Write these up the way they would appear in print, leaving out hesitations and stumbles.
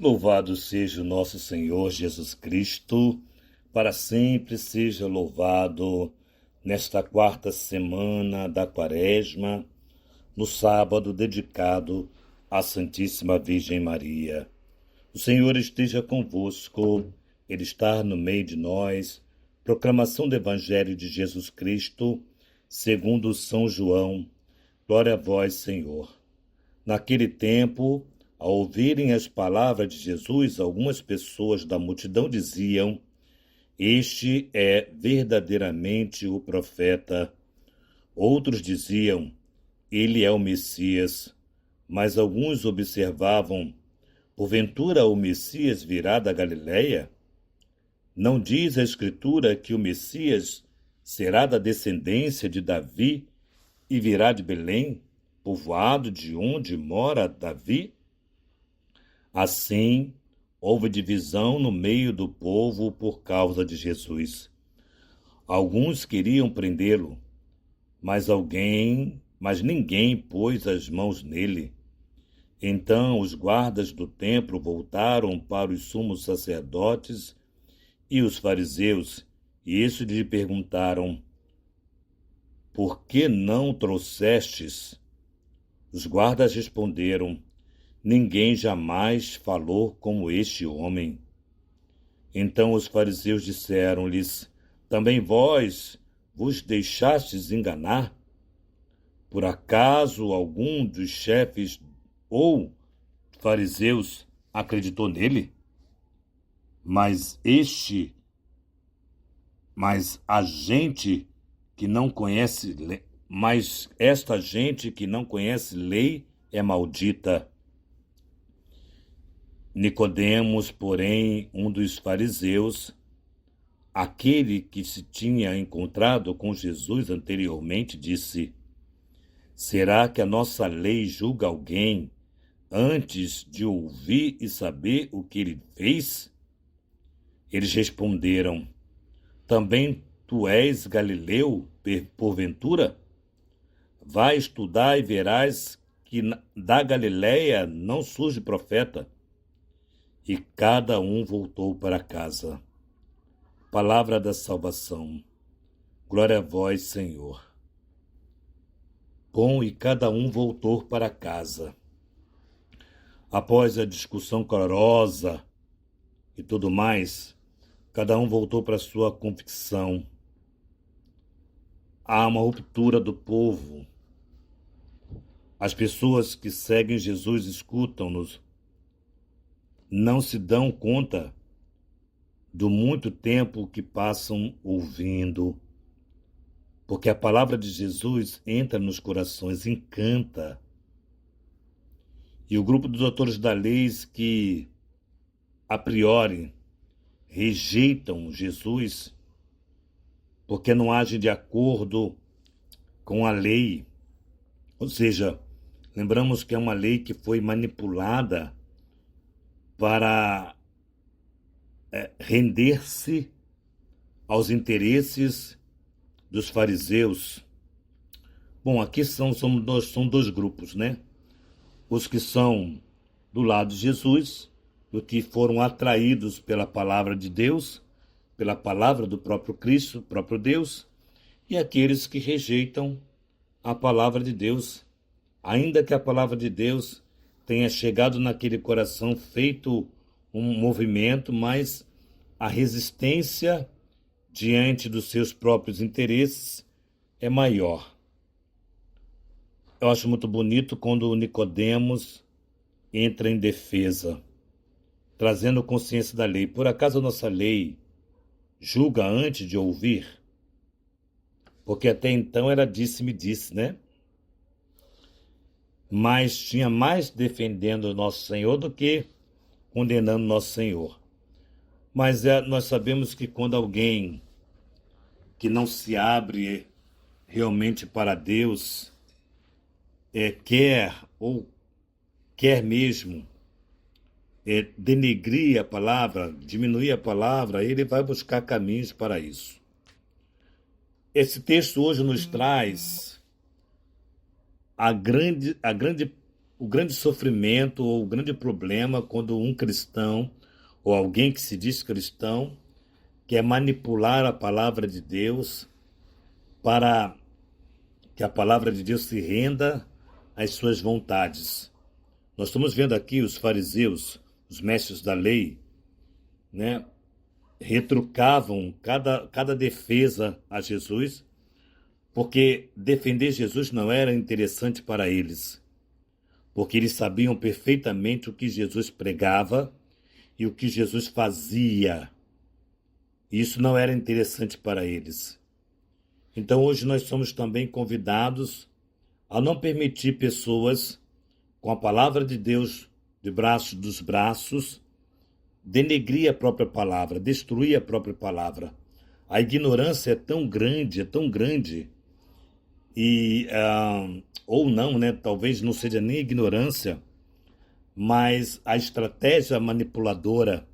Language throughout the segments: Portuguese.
Louvado seja o nosso Senhor Jesus Cristo, para sempre seja louvado nesta quarta semana da Quaresma, no sábado dedicado à Santíssima Virgem Maria. O Senhor esteja convosco, Ele está no meio de nós. Proclamação do Evangelho de Jesus Cristo, segundo São João. Glória a vós, Senhor. Naquele tempo, ao ouvirem as palavras de Jesus, algumas pessoas da multidão diziam: Este é verdadeiramente o profeta. Outros diziam: Ele é o Messias. Mas alguns observavam: Porventura o Messias virá da Galileia? Não diz a Escritura que o Messias será da descendência de Davi e virá de Belém, povoado de onde mora Davi? Assim, houve divisão no meio do povo por causa de Jesus. Alguns queriam prendê-lo, mas ninguém pôs as mãos nele. Então os guardas do templo voltaram para os sumos sacerdotes e os fariseus, e estes lhe perguntaram: Por que não trouxestes? Os guardas responderam: Ninguém jamais falou como este homem. Então os fariseus disseram-lhes: Também vós vos deixastes enganar? Por acaso algum dos chefes ou fariseus acreditou nele? Mas a gente que não conhece, mas esta gente que não conhece lei é maldita. Nicodemos, porém, um dos fariseus, aquele que se tinha encontrado com Jesus anteriormente, disse: Será que a nossa lei julga alguém antes de ouvir e saber o que ele fez? Eles responderam: Também tu és galileu, porventura? Vai estudar e verás que da Galileia não surge profeta. E cada um voltou para casa. Palavra da salvação. Glória a vós, Senhor. Bom, e cada um voltou para casa. Após a discussão calorosa e tudo mais, cada um voltou para sua convicção. Há uma ruptura do povo. As pessoas que seguem Jesus escutam-nos, não se dão conta do muito tempo que passam ouvindo, porque a palavra de Jesus entra nos corações, encanta. E o grupo dos doutores da lei que, a priori, rejeitam Jesus porque não agem de acordo com a lei, ou seja, lembramos que é uma lei que foi manipulada para render-se aos interesses dos fariseus. Bom, aqui são dois grupos, né? Os que são do lado de Jesus, os que foram atraídos pela palavra de Deus, pela palavra do próprio Cristo, próprio Deus, e aqueles que rejeitam a palavra de Deus, ainda que a palavra de Deus tenha chegado naquele coração, feito um movimento, mas a resistência diante dos seus próprios interesses é maior. Eu acho muito bonito quando o Nicodemos entra em defesa, trazendo consciência da lei. Por acaso a nossa lei julga antes de ouvir? Porque até então era disse-me disse, né? Mas tinha mais defendendo o nosso Senhor do que condenando nosso Senhor. Mas nós sabemos que quando alguém que não se abre realmente para Deus quer mesmo denegrir a palavra, diminuir a palavra, ele vai buscar caminhos para isso. Esse texto hoje nos traz a grande o grande sofrimento ou o grande problema quando um cristão ou alguém que se diz cristão quer manipular a palavra de Deus para que a palavra de Deus se renda às suas vontades. Nós estamos vendo aqui os fariseus, os mestres da lei, né, retrucavam cada defesa a Jesus, porque defender Jesus não era interessante para eles, porque eles sabiam perfeitamente o que Jesus pregava e o que Jesus fazia. Isso não era interessante para eles. Então hoje nós somos também convidados a não permitir pessoas com a palavra de Deus debaixo dos braços denegrir a própria palavra, destruir a própria palavra. A ignorância é tão grande, ou não, né? Talvez não seja nem ignorância, mas a estratégia manipuladora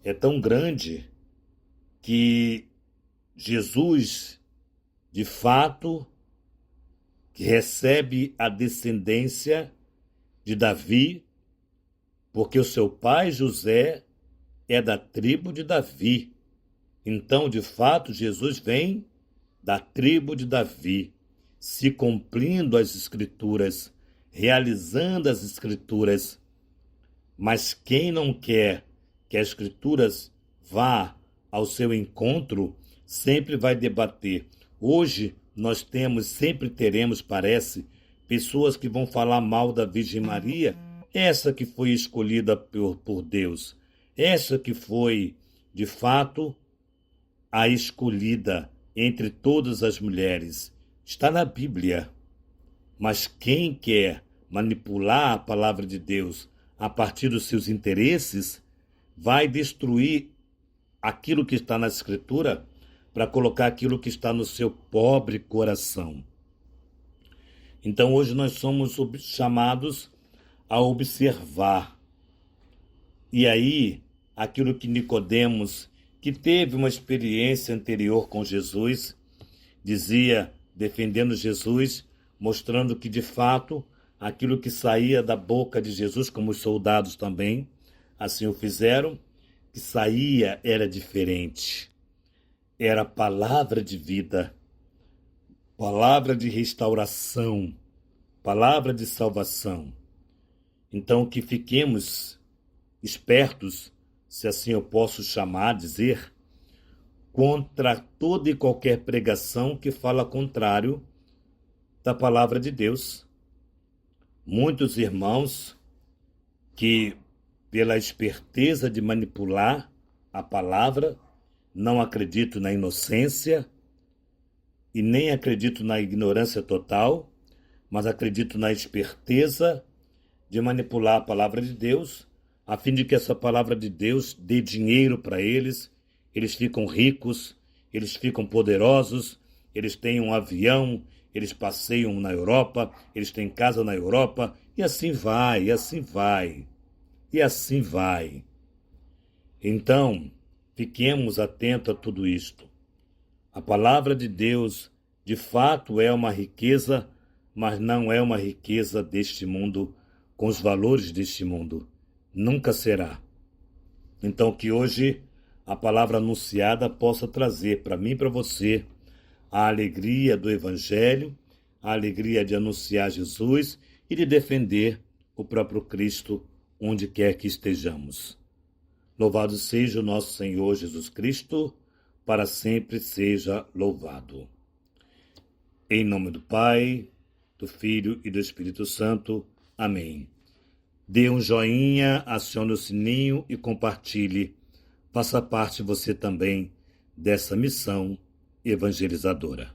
é tão grande que Jesus, de fato, que recebe a descendência de Davi, porque o seu pai José é da tribo de Davi. Então, de fato, Jesus vem da tribo de Davi, se cumprindo as Escrituras, realizando as Escrituras. Mas quem não quer que as Escrituras vá ao seu encontro, sempre vai debater. Hoje nós sempre teremos, parece, pessoas que vão falar mal da Virgem Maria, essa que foi escolhida por Deus, essa que foi, de fato, a escolhida entre todas as mulheres. Está na Bíblia. Mas quem quer manipular a palavra de Deus a partir dos seus interesses, vai destruir aquilo que está na Escritura para colocar aquilo que está no seu pobre coração. Então hoje nós somos chamados a observar. E aí, aquilo que Nicodemos, que teve uma experiência anterior com Jesus, dizia, defendendo Jesus, mostrando que de fato aquilo que saía da boca de Jesus, como os soldados também assim o fizeram, que saía era diferente. Era palavra de vida, palavra de restauração, palavra de salvação. Então que fiquemos espertos, se assim eu posso chamar, dizer, contra toda e qualquer pregação que fala contrário da palavra de Deus. Muitos irmãos que, pela esperteza de manipular a palavra, não acredito na inocência e nem acredito na ignorância total, mas acredito na esperteza de manipular a palavra de Deus, a fim de que essa palavra de Deus dê dinheiro para eles, eles ficam ricos, eles ficam poderosos, eles têm um avião, eles passeiam na Europa, eles têm casa na Europa, e assim vai, e assim vai, e assim vai. Então, fiquemos atentos a tudo isto. A palavra de Deus, de fato, é uma riqueza, mas não é uma riqueza deste mundo, com os valores deste mundo. Nunca será. Então, que hoje a palavra anunciada possa trazer para mim e para você a alegria do Evangelho, a alegria de anunciar Jesus e de defender o próprio Cristo onde quer que estejamos. Louvado seja o nosso Senhor Jesus Cristo, para sempre seja louvado. Em nome do Pai, do Filho e do Espírito Santo. Amém. Dê um joinha, acione o sininho e compartilhe. Faça parte você também dessa missão evangelizadora.